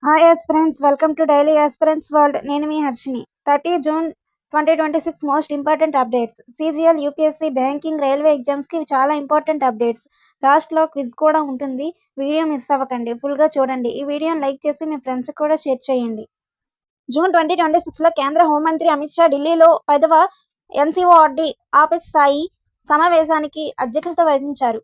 Hi aspirants, welcome to daily aspirants world. నేను మీ Harshini. 30 June 2026 most important updates. CGL, UPSC, banking, railway ఎగ్జామ్స్కి ఇవి చాలా ఇంపార్టెంట్ అప్డేట్స్. లాస్ట్లో క్విజ్ కూడా ఉంటుంది. వీడియో మిస్ అవ్వకండి, ఫుల్గా చూడండి. ఈ వీడియోని లైక్ చేసి మీ ఫ్రెండ్స్కి కూడా షేర్ చేయండి. జూన్ 2026లో కేంద్ర హోంమంత్రి అమిత్ షా ఢిల్లీలో 10వ ఎన్సీఓఆర్డీ ఆఫీస్ స్థాయి సమావేశానికి అధ్యక్షత వహించారు.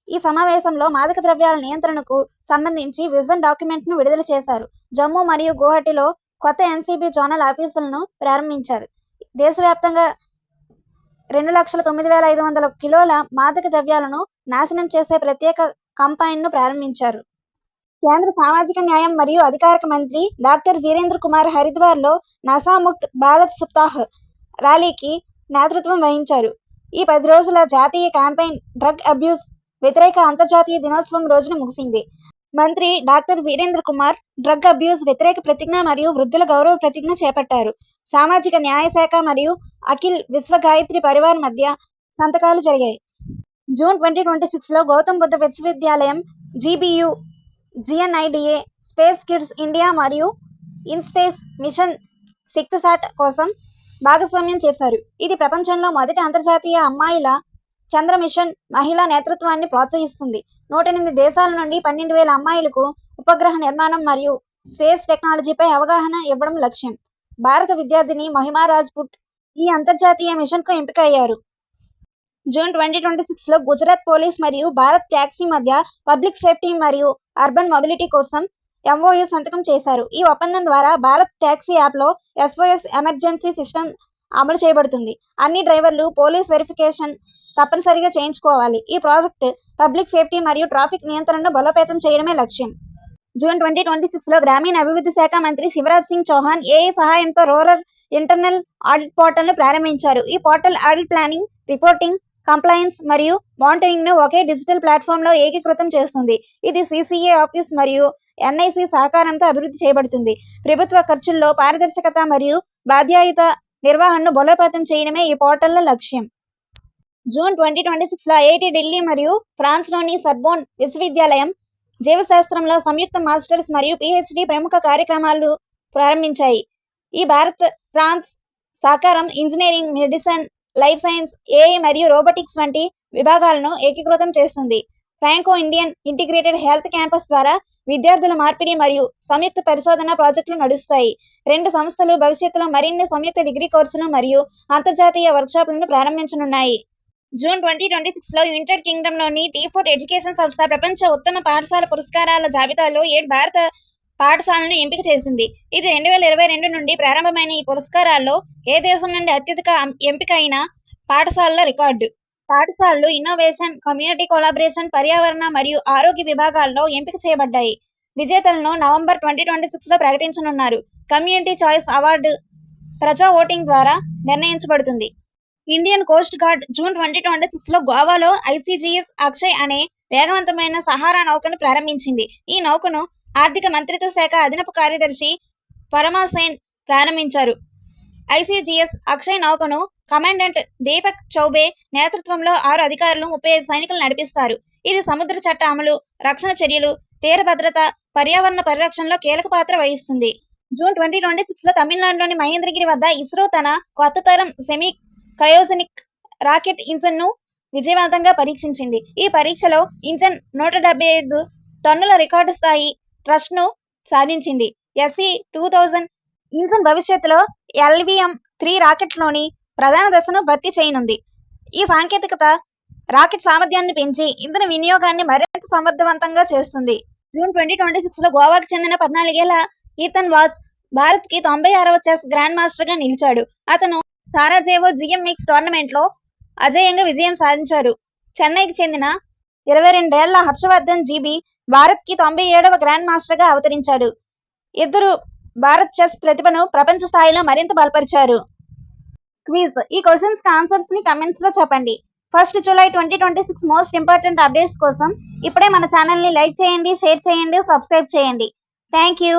ఈ సమావేశంలో మాదక ద్రవ్యాల నియంత్రణకు సంబంధించి విజన్ డాక్యుమెంట్ను విడుదల చేశారు. జమ్మూ మరియు గువాహటిలో కొత్త ఎన్సీబీ జోనల్ ఆఫీసులను ప్రారంభించారు. దేశవ్యాప్తంగా 2,09,500 కిలోల మాదక ద్రవ్యాలను నాశనం చేసే ప్రత్యేక కంపైన్ను ప్రారంభించారు. కేంద్ర సామాజిక న్యాయం మరియు అధికారిక మంత్రి డాక్టర్ వీరేంద్ర కుమార్ హరిద్వార్లో నషాముక్త్ భారత్ సప్తాహ్ ర్యాలీకి నేతృత్వం వహించారు. ఈ 10 రోజుల జాతీయ క్యాంపెయిన్ డ్రగ్ అబ్యూస్ వ్యతిరేక అంతర్జాతీయ దినోత్సవం రోజున ముగిసింది. మంత్రి doctor Virendra Kumar drug abuse వ్యతిరేక ప్రతిజ్ఞ మరియు వృద్ధుల గౌరవ ప్రతిజ్ఞ చేపట్టారు. సామాజిక న్యాయ శాఖ మరియు అఖిల్ విశ్వ గాయత్రి పరివార్ మధ్య సంతకాలు జరిగాయి. జూన్ 2026లో గౌతమ్ బుద్ధ విశ్వవిద్యాలయం, జీబీయూ, జీఎన్ఐడిఏ, స్పేస్ కిడ్స్ ఇండియా మరియు ఇన్స్పేస్ మిషన్ శక్తిసాట్ కోసం భాగస్వామ్యం చేశారు. ఇది ప్రపంచంలో మొదటి అంతర్జాతీయ అమ్మాయిల చంద్ర మిషన్ మహిళా నేతృత్వాన్ని ప్రోత్సహిస్తుంది. 108 దేశాల నుండి 12,000 అమ్మాయిలకు ఉపగ్రహ నిర్మాణం మరియు స్పేస్ టెక్నాలజీపై అవగాహన ఇవ్వడం లక్ష్యం. భారత విద్యార్థిని మహిమా రాజ్పుట్ ఈ అంతర్జాతీయ మిషన్కు ఎంపికయ్యారు. జూన్ 2026లో గుజరాత్ పోలీస్ మరియు భారత్ ట్యాక్సీ మధ్య పబ్లిక్ సేఫ్టీ మరియు అర్బన్ మొబిలిటీ కోసం ఎంఓయూ సంతకం చేశారు. ఈ ఒప్పందం ద్వారా భారత్ ట్యాక్సీ యాప్లో ఎస్ఓఎస్ ఎమర్జెన్సీ సిస్టమ్ అమలు చేయబడుతుంది. అన్ని డ్రైవర్లు పోలీస్ వెరిఫికేషన్ తప్పనిసరిగా చేయించుకోవాలి. ఈ ప్రాజెక్ట్ పబ్లిక్ సేఫ్టీ మరియు ట్రాఫిక్ నియంత్రణను బలోపేతం చేయడమే లక్ష్యం. జూన్ 2026లో గ్రామీణ అభివృద్ధి శాఖ మంత్రి శివరాజ్ సింగ్ చౌహాన్ ఏఐ సహాయంతో రూరల్ ఇంటర్నల్ ఆడిట్ పోర్టల్ను ప్రారంభించారు. ఈ portal audit planning, reporting, compliance మరియు మానిటరింగ్ను ఒకే డిజిటల్ ప్లాట్ఫామ్లో ఏకీకృతం చేస్తుంది. ఇది సీసీఏ ఆఫీస్ మరియు ఎన్ఐసి సహకారంతో అభివృద్ధి చేయబడుతుంది. ప్రభుత్వ ఖర్చుల్లో పారదర్శకత మరియు బాధ్యతాయుత నిర్వహణను బలోపేతం చేయడమే ఈ పోర్టల్ల లక్ష్యం. జూన్ 2026లో ఐఐటి ఢిల్లీ మరియు ఫ్రాన్స్లోని సర్బోన్ విశ్వవిద్యాలయం జీవశాస్త్రంలో సంయుక్త మాస్టర్స్ మరియు పిహెచ్డి ప్రముఖ కార్యక్రమాలు ప్రారంభించాయి. ఈ భారత్ ఫ్రాన్స్ సహకారం engineering, medicine, life science, AI మరియు రోబోటిక్స్ వంటి విభాగాలను ఏకీకృతం చేస్తుంది. Franco Indian integrated health campus ద్వారా విద్యార్థుల మార్పిడి మరియు సంయుక్త పరిశోధన ప్రాజెక్టులు నడుస్తాయి. 2 సంస్థలు భవిష్యత్తులో మరిన్ని సంయుక్త డిగ్రీ కోర్సులు మరియు అంతర్జాతీయ వర్క్షాప్లను ప్రారంభించనున్నాయి. జూన్ 2026లో యునైటెడ్ కింగ్డమ్లోని T4 ఎడ్యుకేషన్ సంస్థ ప్రపంచ ఉత్తమ పాఠశాల పురస్కారాల జాబితాలో 7 భారత పాఠశాలను ఎంపిక చేసింది. ఇది 2022 నుండి ప్రారంభమైన ఈ పురస్కారాల్లో ఏ దేశం నుండి అత్యధిక ఎంపిక అయిన పాఠశాలల రికార్డు. పాఠశాలలు ఇన్నోవేషన్, కమ్యూనిటీ కొలాబరేషన్, పర్యావరణ మరియు ఆరోగ్య విభాగాల్లో ఎంపిక చేయబడ్డాయి. విజేతలను నవంబర్ 2026లో ప్రకటించనున్నారు. కమ్యూనిటీ చాయిస్ అవార్డు ప్రజా ఓటింగ్ ద్వారా నిర్ణయించబడుతుంది. ఇండియన్ కోస్ట్ గార్డ్ జూన్ 2026లో గోవాలో ఐసీజీఎస్ అక్షయ్ అనే వేగవంతమైన సహారా నౌకను ప్రారంభించింది. ఈ నౌకను ఆర్థిక మంత్రిత్వ శాఖ అదనపు కార్యదర్శి పరమాసేన్ ప్రారంభించారు. ఐసీజీఎస్ అక్షయ్ నౌకను కమాండెంట్ దీపక్ చౌబే నేతృత్వంలో 6 అధికారులు, 35 సైనికులు నడిపిస్తారు. ఇది సముద్ర చట్ట అమలు, రక్షణ చర్యలు, తీర భద్రత, పర్యావరణ పరిరక్షణలో కీలక పాత్ర వహిస్తుంది. జూన్ 2026లో తమిళనాడులోని మహేంద్రగిరి వద్ద ఇస్రో తన కొత్త తరం సెమీ క్రయోజనిక్ రాకెట్ ఇంజన్ను విజయవంతంగా పరీక్షించింది. ఈ పరీక్షలో ఇంజన్ 175 టన్నుల రికార్డు స్థాయి థ్రస్ట్ను సాధించింది. SE-2000 ఇంజన్ భవిష్యత్తులో LVM-3 రాకెట్లోని ప్రధాన దశను భర్తీ చేయనుంది. ఈ సాంకేతికత రాకెట్ సామర్థ్యాన్ని పెంచి ఇంధన వినియోగాన్ని మరింత సమర్థవంతంగా చేస్తుంది. జూన్ 2026లో గోవాకు చెందిన 14 ఏళ్ల ఈథన్ వాస్ భారత్కి 96వ చెస్ గ్రాండ్ మాస్టర్గా నిలిచాడు. అతను సారాజేవో GMX టోర్నమెంట్లో అజేయంగా విజయం సాధించారు. చెన్నైకి చెందిన 22 ఏళ్ల హర్షవర్ధన్ జీబీ భారత్కి 97వ గ్రాండ్ మాస్టర్గా అవతరించాడు. ఇద్దరు భారత్ చెస్ ప్రతిభను ప్రపంచ స్థాయిలో మరింత బలపరిచారు. క్విజ్. ఈ క్వశ్చన్స్కి ఆన్సర్స్ని కమెంట్స్లో చెప్పండి. 1 జూలై 2026 మోస్ట్ ఇంపార్టెంట్ అప్డేట్స్ కోసం ఇప్పుడే మన ఛానల్ని లైక్ చేయండి, షేర్ చేయండి, సబ్స్క్రైబ్ చేయండి. Thank you.